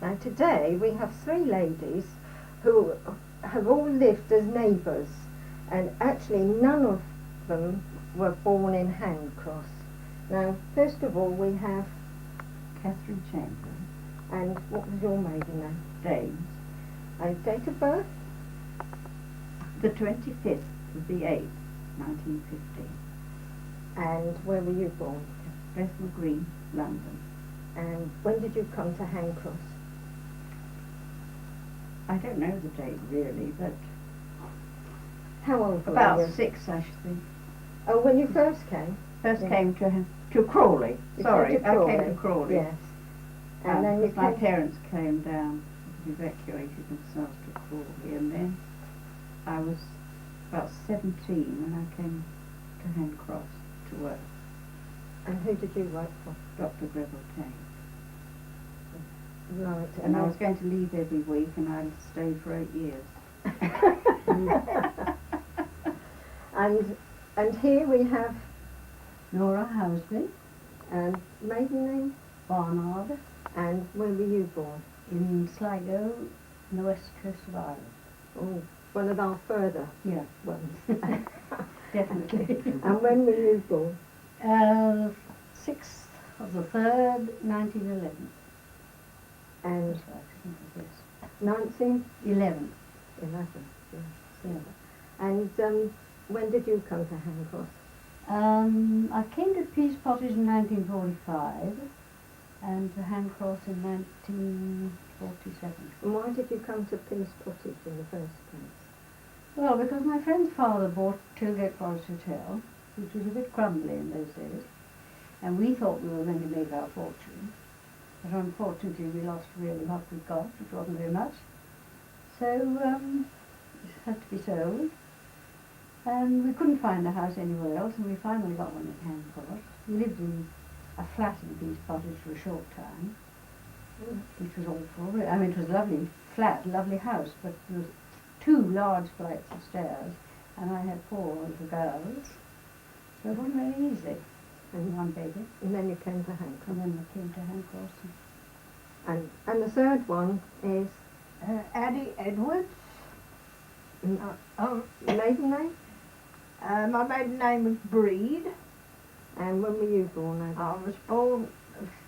Now today we have three ladies who have all lived as neighbours, and actually none of them were born in Handcross. Now first of all we have Catherine Chamberlain, and what was your maiden name? James, And date of birth? the 25th of the 8th, 1915, And where were you born? Bethnal Green, London. And when did you come to Handcross? I don't know the date really, but How old were about you? 6 I should think. Oh, when you first came? First Yeah. came to Crawley. You Sorry, came to I came to Crawley. Yes. And then you because my came... parents came down, evacuated themselves to Crawley, and then I was about 17 when I came to Handcross to work. And who did you work for? Dr. Greville came. Right. And I was going to leave every week, and I stayed for 8 years. And here we have Norah Housby, maiden name, Barnard, and where were you born? in Sligo, on the west coast of Ireland. Oh, one of our further Yeah, ones. definitely. And when were you born? 6th of the 3rd, 1911. And That's right, I think it is. 1911. 11. Yeah. And when did you come to Handcross? I came to Peace Pottage in 1945 and to Handcross in 1947. And why did you come to Peace Pottage in the first place? Well, because my friend's father bought Tilgate Forest Hotel, which was a bit crumbly in those days, and we thought we were going to make our fortune, but unfortunately we lost really what we got, which wasn't very much. So it had to be sold, and we couldn't find a house anywhere else, and we finally got one in Handcross. We lived in a flat in Peace Pottage for a short time, which was awful. I mean, it was a lovely flat, lovely house, but there was 2 large flights of stairs, and I had 4 little girls, so it wasn't very easy. And one baby. And then you came to Handcross. And then I came to Handcross. And the third one is Adeline Edwards. maiden name? My maiden name was Breed. And when were you born? Ada? I was born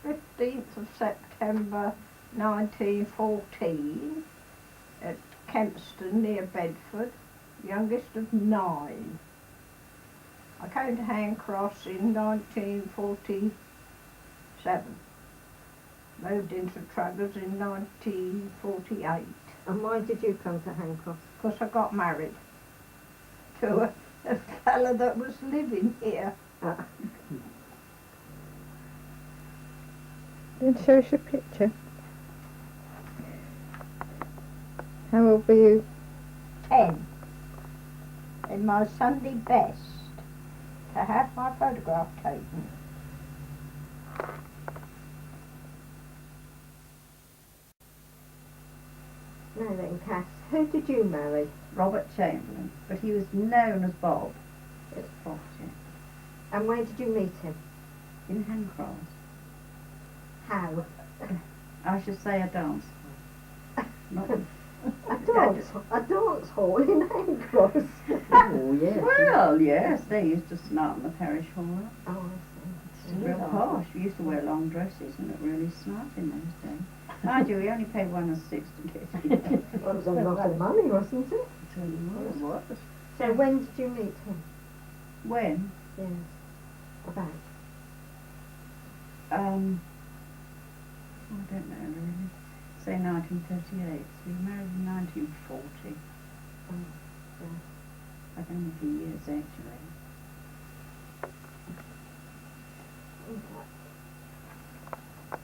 the 15th of September 1914 at Kempston near Bedford, youngest of 9. I came to Handcross in 1947. Moved into Truggers in 1948. And why did you come to Handcross? Because I got married to a fella that was living here. Then show us your picture. How old were you? 10. In my Sunday best to have my photograph taken. Now then, Cath, who did you marry? Robert Chamberlain, but he was known as Bob. It's Bob, yeah. And where did you meet him? In Handcross. How? I should say a dance. Not A dance hall in Handcross. Oh, yes. Well, yes, they used to snart in the parish hall. Oh, I It's real posh. We used to wear long dresses and look really smart in those days. Mind you, we only paid 1 and 6 to get in. Well, it was a lot of money, wasn't it? It really was. So when did you meet him? When? Yes. About? I don't know really. Say 1938. So we married in 1940. Oh, yeah. I don't know a few years actually.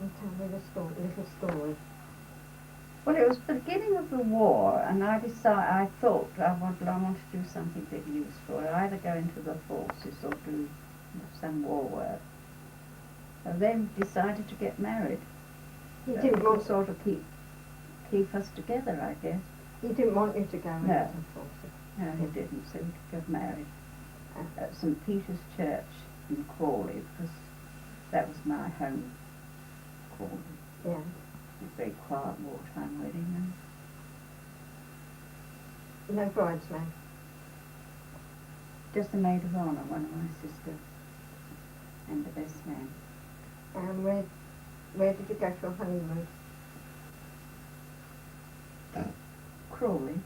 And tell me the little story. Well, it was the beginning of the war, and I thought I want to do something a bit useful. I'd either go into the forces or do some war work. So then decided to get married. He So didn't it want would sort of keep us together, I guess. He didn't want you to go into No. the forces. No, he didn't, so we could get married at St. Peter's Church in Crawley, because that was my home, Crawley. Yeah. It's very quiet and No bridesmaid. Just the maid of honour, one of my sisters, and the best man. And where did you go for a honeymoon? Crawley.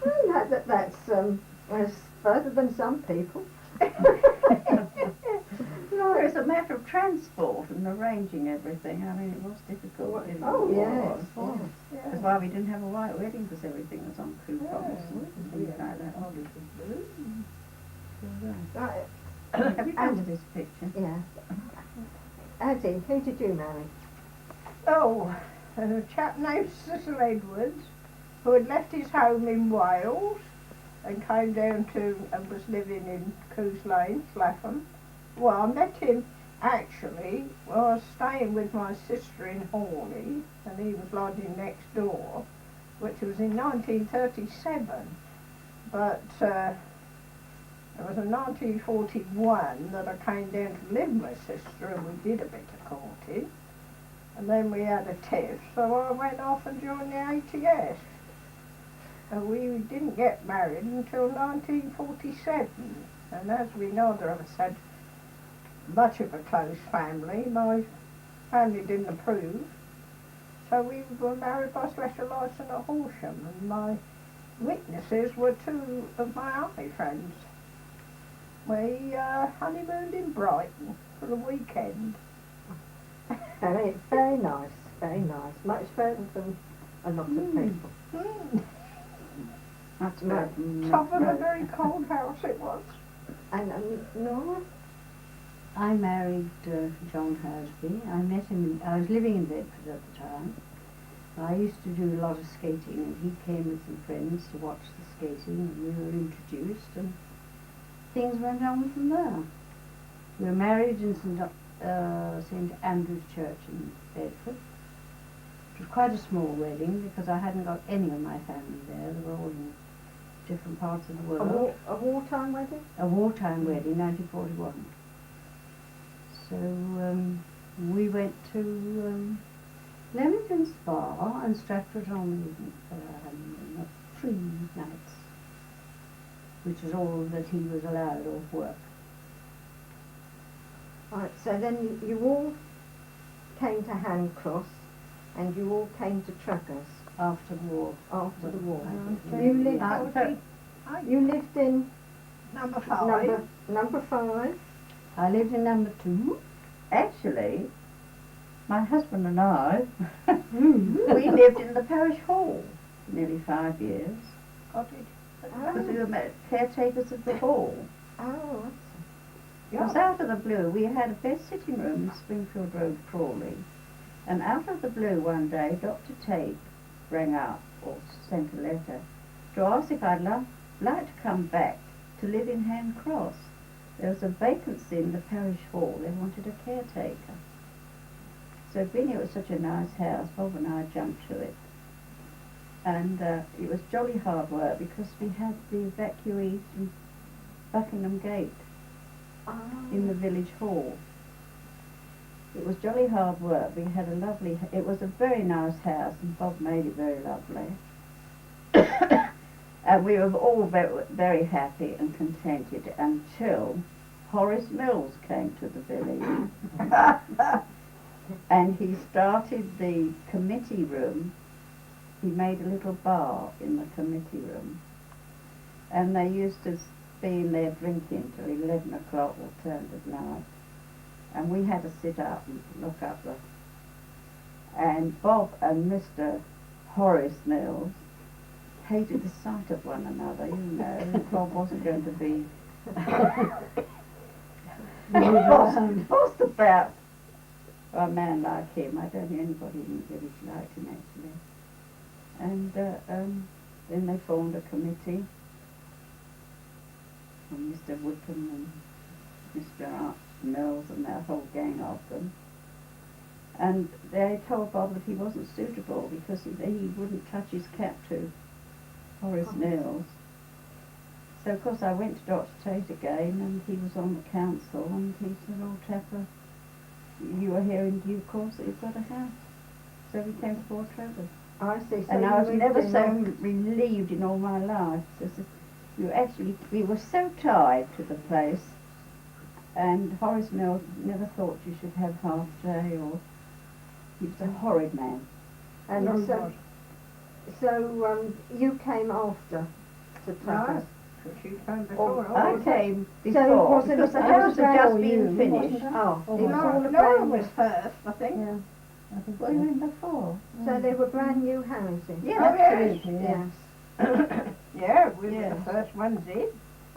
Well, that's further than some people. No, it's a matter of transport and arranging everything. I mean, it was difficult. Oh, yes. That's why we didn't have a white wedding, because everything was on coupons and things like that. Right. Have you come to this picture? Yeah. Addie, who did you marry? Oh, a chap named Cecil Edwards, who had left his home in Wales and came down to and was living in Coos Lane, Clapham. Well, I met him actually while I was staying with my sister in Hawley, and he was lodging next door, which was in 1937. But it was in 1941 that I came down to live with my sister, and we did a bit of courting. And then we had a tiff, so I went off and joined the ATS. And we didn't get married until 1947. And as we neither of us had much of a close family, my family didn't approve. So we were married by special licence at Horsham, and my witnesses were two of my army friends. We honeymooned in Brighton for a weekend. Very, very nice, very nice. Much better than a lot of people. That's Right. Top of a very cold house it was. And Norah? I married John Housby. I met him, I was living in Bedford at the time. I used to do a lot of skating, and he came with some friends to watch the skating, and we were introduced, and things went on from there. We were married in St Andrew's Church in Bedford. It was quite a small wedding because I hadn't got any of my family there. They were all in different parts of the world. A wartime wedding? A wartime wedding, 1941. So we went to Leamington Spa and Stratford-on-Avon for 3 nights, which was all that he was allowed off work. Right, so then you all came to Handcross and you all came to Truckers After the war. after the war. Okay. You lived, You you lived in number 5. number 5. I lived in number 2. Actually, my husband and I, we lived in the parish hall for nearly 5 years, Cottage. because we were caretakers of the hall. Oh, It was out of the blue. We had a best sitting room in Springfield Road, Crawley, and out of the blue one day, Dr. Tate rang up or sent a letter to ask if I'd like to come back to live in Handcross. There was a vacancy in the parish hall. They wanted a caretaker. So being it was such a nice house, Bob and I jumped to it. And it was jolly hard work because we had the evacuees from Buckingham Gate in the village hall. It was jolly hard work. We had a lovely, it was a very nice house, and Bob made it very lovely. And we were all very, very happy and contented until Horace Mills came to the village. And he started the committee room. He made a little bar in the committee room. And they used to be in there drinking till 11 o'clock or turned at night. And we had to sit up and look up the... And Bob and Mr. Horace Mills hated the sight of one another, you know. Bob wasn't going to be... What's about a man like him? I don't think anybody in the village liked him, actually. And then they formed a committee. And Mr. Wickham and Mr. Mills and that whole gang of them. And they told Bob that he wasn't suitable because he wouldn't touch his cap to Horace Mills. So of course I went to Dr. Tate again, and he was on the council, and he said, "Oh, Tapper, you are here in due course that you've got a house." So we came to Port Trevor. I see. So And you I was moved never in so on- relieved in all my life. We were so tied to the place, and Horace Mills never thought you should have half day, or he was a horrid man. And No, he so, wasn't. you came after to Trafford. No, she came before. I was came So it before wasn't because the a house had brand just new, been finished. wasn't it? Oh, Oh, it was no, all a Norah brand was new. first, I think. Yeah, I think Was we it? went before. So they were brand new houses. Yeah, Oh, yes. absolutely. Yeah. Yes. Yeah, we were Yes. the first ones in.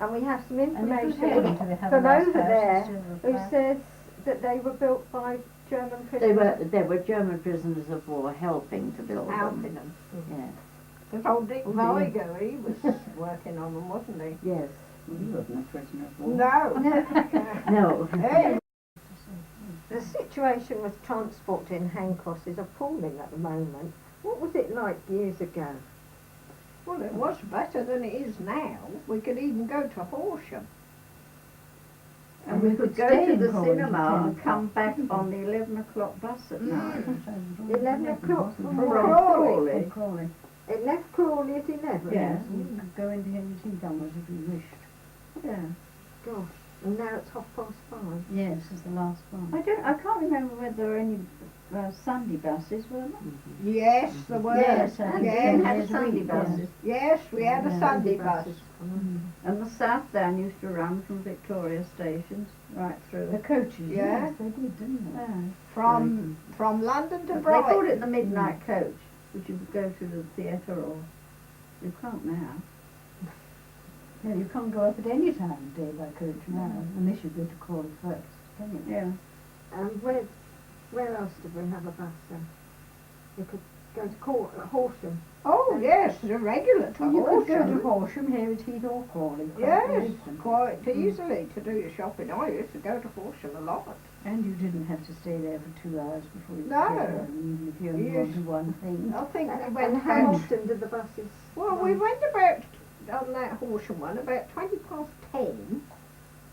And we have some And it was information heaven to have from a nice over house there instead of a who flat. says that they were built by German They prisoners. were German prisoners of war helping to build Helping them. them. Yeah. Because old Dick Oh, dear. Vigo, he was working on them, wasn't he? Yes. He wasn't a prisoner of war. No. No. Hey, The situation with transport in Handcross is appalling at the moment. What was it like years ago? well, it was better than it is now. We could even go to Horsham. And we could go stay to in the Crawley cinema till and 10 come o'clock. back on the 11 o'clock bus at night. 11 o'clock From from Crawley. From Crawley. It left Crawley at 11. Yes, you could go into Henry Gummers if you wished. Yeah. Gosh, and now it's 5:30. Yes, is the last one. I can't remember whether there were any Sunday buses, were there? Yes, there were. Yes, and yes, we had yes, Sunday we- buses. yes, we had a Yeah. Sunday bus. And the South Down used to run from Victoria stations right through. The coaches, Yeah. yes, they did, didn't they? Yeah. From London to They called Brighton. it the midnight coach, which you could go to the theatre or you can't now. No, you can't go up at any time of day by coach now, unless you go to Crawley first, can you? Yeah. And where else did we have a bus then? You could go to Horsham. Oh yes, the regular to You could go to Horsham. Horsham, here at Heath or Crawley. quite Yes, easily. quite easily to do your shopping. I used to go to Horsham a lot. And you didn't have to stay there for 2 hours before you No. could get home, even if you only Yes. wanted one thing. I think we And went how about, often did the buses well, we went about, on that Horsham one, about 20 past 10.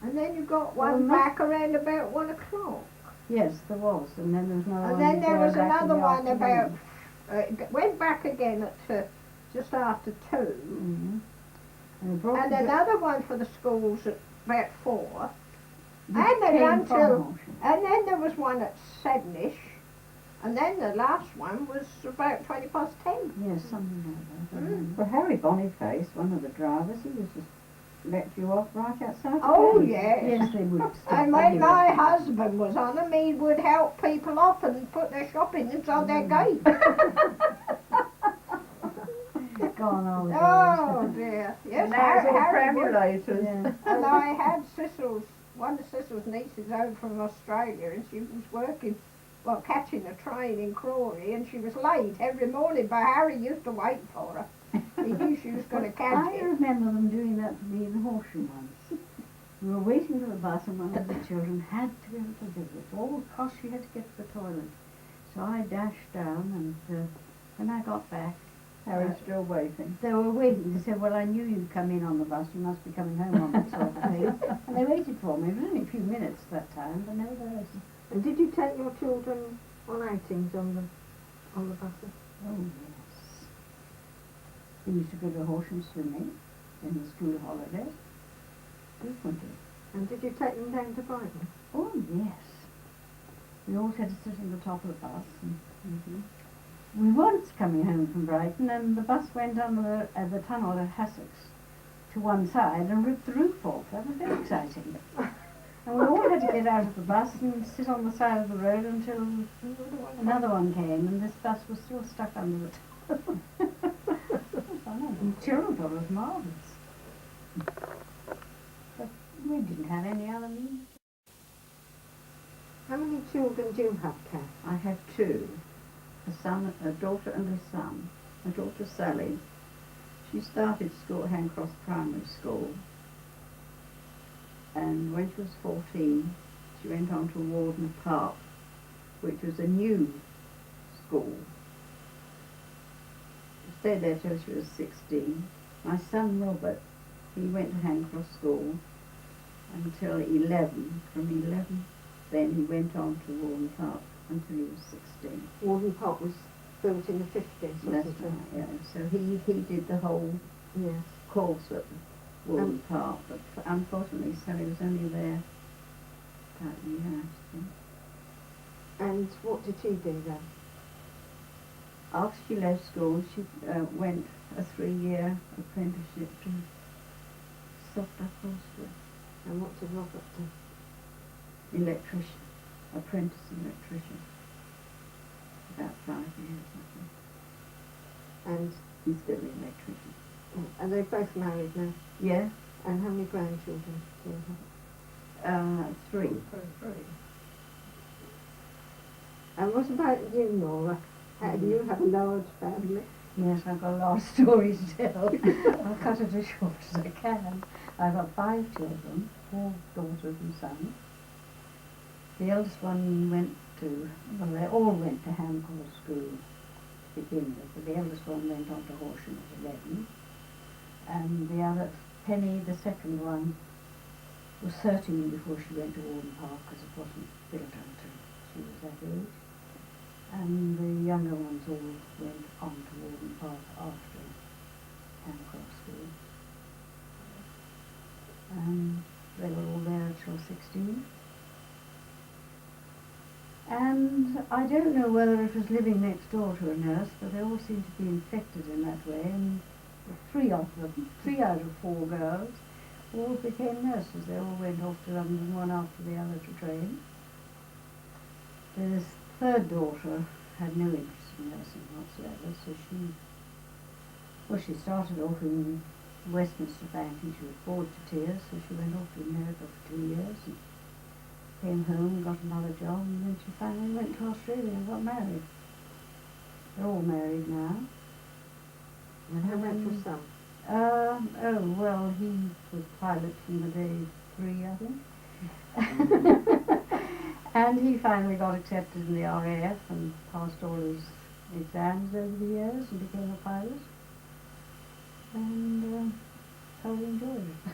And then you got Well, one not- back around about 1 o'clock. Yes, there was, and then there was another And one. then there going was back in another the one afternoon. about, went back again at just after 2. Mhm. And they brought And the- another one for the schools at about 4. they and they came ran from till- Horsham. And then there was one at 7ish. And then the last one was about 20 past 10. Yes, something like that. I Mm. remember. Well, Harry Boniface, one of the drivers, he was just let you off right outside the Oh, gate. yes. Yes, they would stop And when anyway. my husband was on them, he would help people up and put their shopping inside their gate. Gone all the days. Oh dear. Yes, And now it's all Harry would. perambulators. Yeah. And I had one of Cecil's nieces over from Australia, and she was working, well, catching a train in Crawley, and she was late every morning, but Harry used to wait for her. He knew she was going to catch I it. remember them doing that to me in Horsham once. We were waiting for the bus and one of the children had to go to the visit. All because she had to get to the toilet. So I dashed down and when I got back, Harry's still waiting. they were waiting. They said, well, I knew you'd come in on the bus. You must be coming home on that sort of thing. And they waited for me. It was only a few minutes that time, but nevertheless. And did you take your children on outings on the buses? Oh, yes. We used to go to Horsham swimming in the school holidays. Frequently. And did you take them down to Brighton? Oh, yes. We always had to sit on the top of the bus. And, We were once coming home from Brighton and the bus went under the tunnel at Hassocks to one side and ripped the roof off. That was very exciting. And we all had to get out of the bus and sit on the side of the road until another one came and this bus was still stuck under the tunnel. And children thought it was marvellous. But we didn't have any other means. How many children do you have, Cath? I have 2. A daughter and a son. My daughter Sally, she started school at Handcross Primary School, and when she was 14 she went on to Warden Park, which was a new school. She stayed there till she was 16. My son Robert, he went to Handcross School until 11. From 11 then he went on to Warden Park. until he was 16. Warden Park was built in the 50s, That's wasn't right, it? yeah. So he did the whole Yes. course at Warden Park, but unfortunately Sally was only there about a year, I think. And what did she do then? After she left school, she went a 3-year apprenticeship to soft upholstery, And what did Robert do? electrician, apprentice electrician. About 5 years, I think. And He's still an electrician. are they both married now? Yeah, And how many grandchildren do you have? 3. And what about you, Norah? Do you have a large family? Yes, I've got a lot of stories to tell. I'll cut it as short as I can. I've got 5 children, 4 daughters and sons. The eldest one went to, well, they all went to Handcross school to begin with, but the eldest one went on to Horsham at 11. And the other, Penny, the second one, was 13 before she went to Warden Park because it wasn't built until she was that age. And the younger ones all went on to Warden Park after Handcross school. And they were all there until 16. And I don't know whether it was living next door to a nurse, but they all seemed to be infected in that way, and 3 of them, 3 out of 4 girls, all became nurses. They all went off to London, one after the other, to train. The third daughter had no interest in nursing whatsoever, so she started off in Westminster banking. She was bored to tears, so she went off to America for 2 years and came home, got another job, and then she finally went to Australia and got married. They're all married now. And how about your son? Oh, well, he was pilot from the day 3, I think. And he finally got accepted in the RAF and passed all his exams over the years and became a pilot. And so we enjoyed it.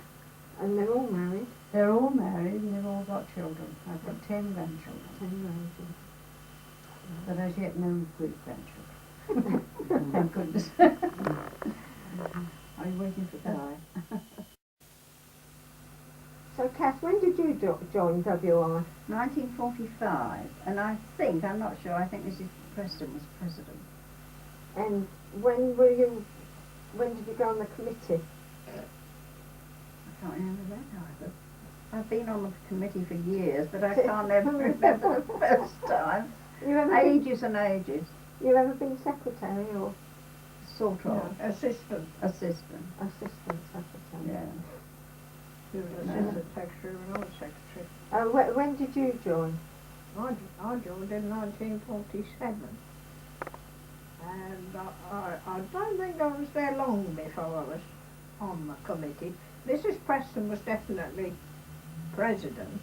And they're all married? They're all married and they've all got children. I've got 10 grandchildren. 10 grandchildren. But as yet no great grandchildren. Thank goodness. Are you waiting for die? So, Cath, when did you join WI? 1945, and I think, I'm not sure, I think Mrs. Preston was president. And when did you go on the committee? I can't remember that either. I've been on the committee for years, but I can't ever remember the first time. Ages and ages. You ever been secretary or Sort of. No, assistant. Assistant. assistant secretary? Yeah. He was assistant secretary and I was secretary. When did you join? I joined in 1947. And I don't think I was there long before I was on the committee. Mrs. Preston was definitely president,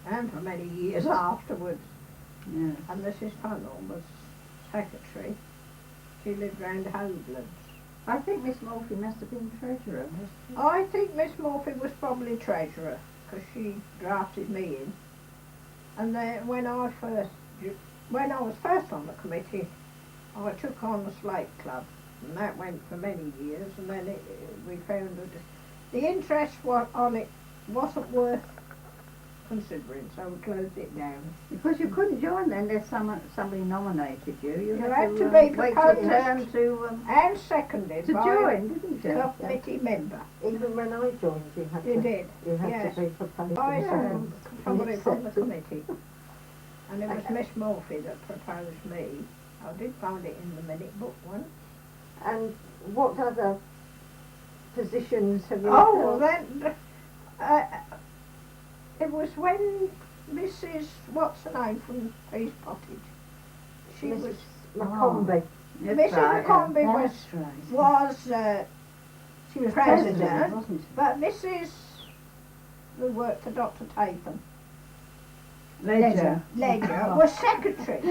and for many years afterwards. Yes. And Mrs. Funnell was secretary. She lived round Homelands. I think Miss Morphy must have been treasurer, wasn't she? I think Miss Morphy was probably treasurer, because she drafted me in. And then when I was first on the committee, I took on the Slate Club, and that went for many years. And then we found that the interest on it wasn't worth considering, so we closed it down. Because you couldn't join then unless somebody nominated you. You had to be wait your proposed turn to And seconded by join, didn't you? a committee member. Even when I joined, you had You to. did, You had yes. to be proposed. I and had seconded somebody and from the accepted. committee, and it was Miss Morphy that proposed me. I did find it in the minute book once. And what other positions have you Oh, held? then it was when Mrs. what's her name from Peace Pottage. She Mrs. was McCombie. That's Mrs. right, McCombie That's right. was She was president, president, wasn't she? but Mrs. who worked for Dr. Tatham. Ledger. Ledger was secretary.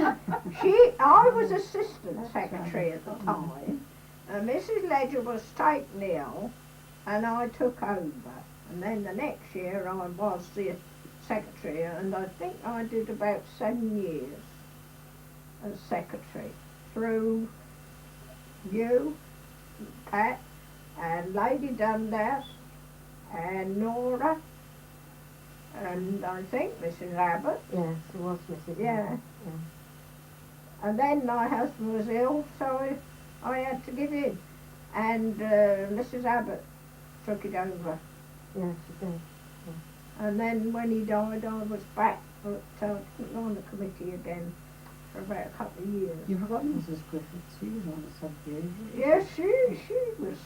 I was assistant That's secretary right. at the time, and Mrs. Ledger was taken ill, and I took over. And then the next year I was the secretary, and I think I did about 7 years as secretary through you, Cath, and Lady Dundas, and Norah, and I think Mrs. Abbott. Yes, it was Mrs. Yeah. Abbott, And then my husband was ill, so I had to give in. And Mrs. Abbott took it over. yeah, she did. And then when he died, I was back, but on the committee again for about a couple of years. You've forgotten Mrs. Griffiths. She was on the subcommittee. Yes, she was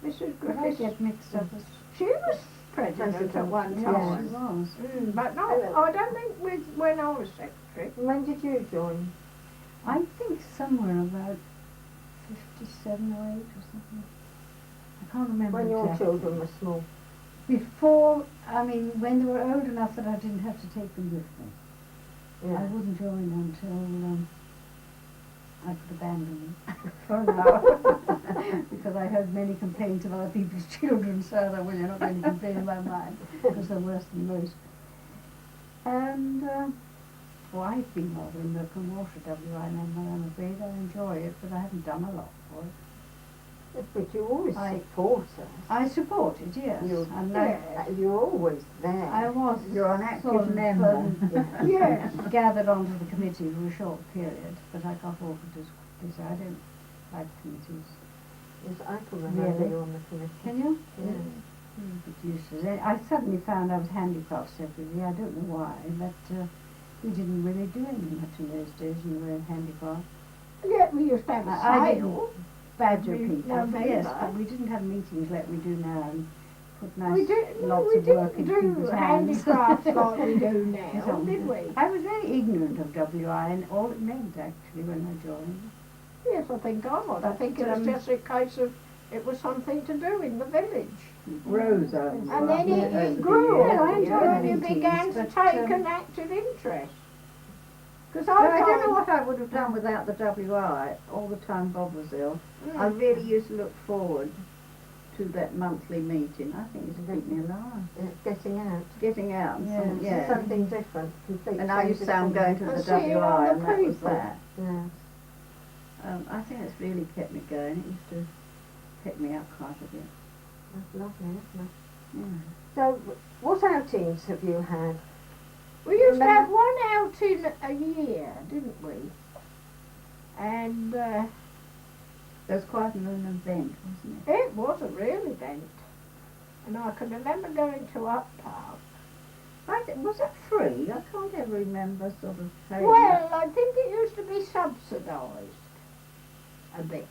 Mrs. But I Griffiths. get mixed up as She was president at one yes, time. she was. But no, I don't think when I was secretary. And when did you join? I think somewhere about 57 or 8 or something. I can't remember When your exactly. children were small. Before, I mean, when they were old enough that I didn't have to take them with me. Yeah. I wouldn't join until I could abandon them for an hour. Because I heard many complaints of other people's children, so I thought, well, you're not going to complain about mine, because they're worse than most. And, well, I've been rather in milk and water WI member, I'm afraid. I enjoy it, but I haven't done a lot for it. Yes, but you always I- support us. I support it, yes. You- And You're always there. I was You're an active sort of, member. Yes. gathered onto the committee for a short period, but I got offered as quickly, so I don't like committees. Yes, I can remember Really? you on the committee. Can you? Yes. But useless. I suddenly found I was handicrafts everywhere. I don't know why, but we didn't really do anything much in those days when we were in handicraft. Yeah, we used to have a I didn't sale. badger Every people, November. yes, but we didn't have meetings like we do now and put nice We didn't, lots we of work didn't in do people's hands. handicrafts like we do Yes, now, did we? I was very ignorant of WI and all it meant actually when I joined. Yes, I think I was. I think it was just a case of it was something to do in the village. Rose And then it grew, Yeah, I enjoyed and you meetings, began to but, take an active interest. Because But I don't know find- what I would have done without the WI all the time Bob was ill. Mm. I really used to look forward to that monthly meeting. I think it's kept me alive. Getting out. Getting out. Yeah. It's Yeah. something different. Complete And I used to say I'm going to the And seeing all WI the and that was people. that. Yes. I think it's really kept me going. It used to pick me up quite a bit. That's lovely, isn't it? Yeah. So, what outings have you had? We used to Remember- have one outing a year, didn't we? And It was quite an event, wasn't it? it was a real event. And I can remember going to Up Park. Was it free? I can't ever remember sort of paying Well, I think it used to be subsidised a bit.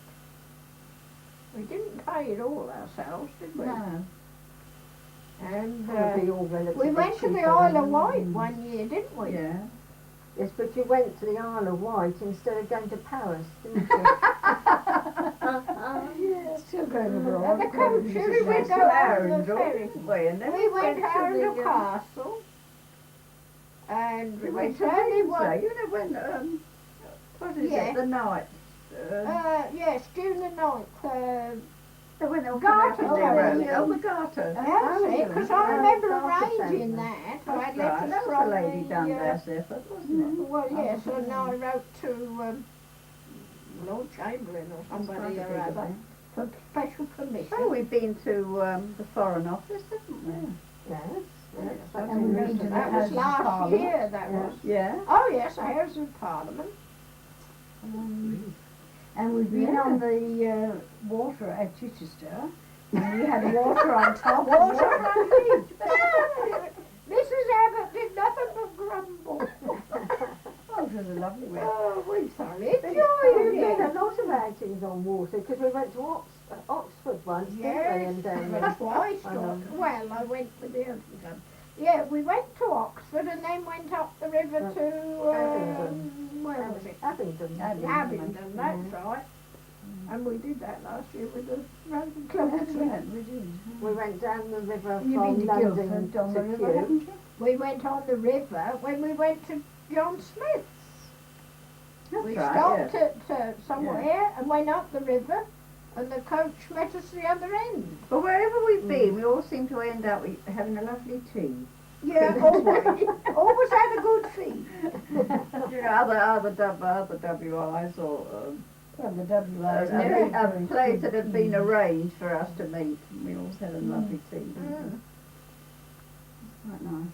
We didn't pay it all ourselves, did we? No. And Probably all relatively we went to the cheaper Isle than- of Wight one year, didn't we? Yeah. Yes, but you went to the Isle of Wight instead of going to Paris, didn't you? Still going And abroad. the coaches, we went to to Arundel, ferry. didn't we? And then We went to the, Arundel Castle. And we we went to only Windsor. one. You know when, what is Yeah. it, the night? Yes, June the 9th. They went off Garter, on their own. yeah. Oh, the Garter. That's it, because I remember Garter arranging Centre. that. I That's had right. letters That was from the Lady the, Dundas effort, wasn't it? well, yes, and I wrote to Lord Chamberlain or somebody quite a or big other event. for special permission. Oh, we've been to the Foreign Office, haven't we? Yes. Yes. And And we that's went to the that House was of last Parliament. year, that Yeah. was. Yeah. Oh yes, the House of Parliament. And we've been Yeah. on the water at Chichester, and we had water on top. Water underneath. Mrs. Abbott did nothing but grumble. Oh, it was a lovely weather. Oh, we thoroughly There's enjoyed been a it. lot of outings on water because we went to Oxford once, didn't we? Yes, And went twice. I know. Well, I went with the other one. Yeah, we went to Oxford and then went up the river to where was it? Abingdon. Abingdon, that's right. And we did that last year with the Roman Club. That's right, we did. We went down the river You've from been to London Guildford on to the river, Kew. haven't you? We went on the river when we went to John Smith's. That's We right, stopped yes. at somewhere and went up the river, and the coach met us the other end. But wherever we've been, we all seem to end up having a lovely tea. Yeah, always. Always had a good feed. You know, other WIs or Well, the WIs. a place that had been arranged for us to meet. And we always had a lovely tea. Mm. It's quite nice.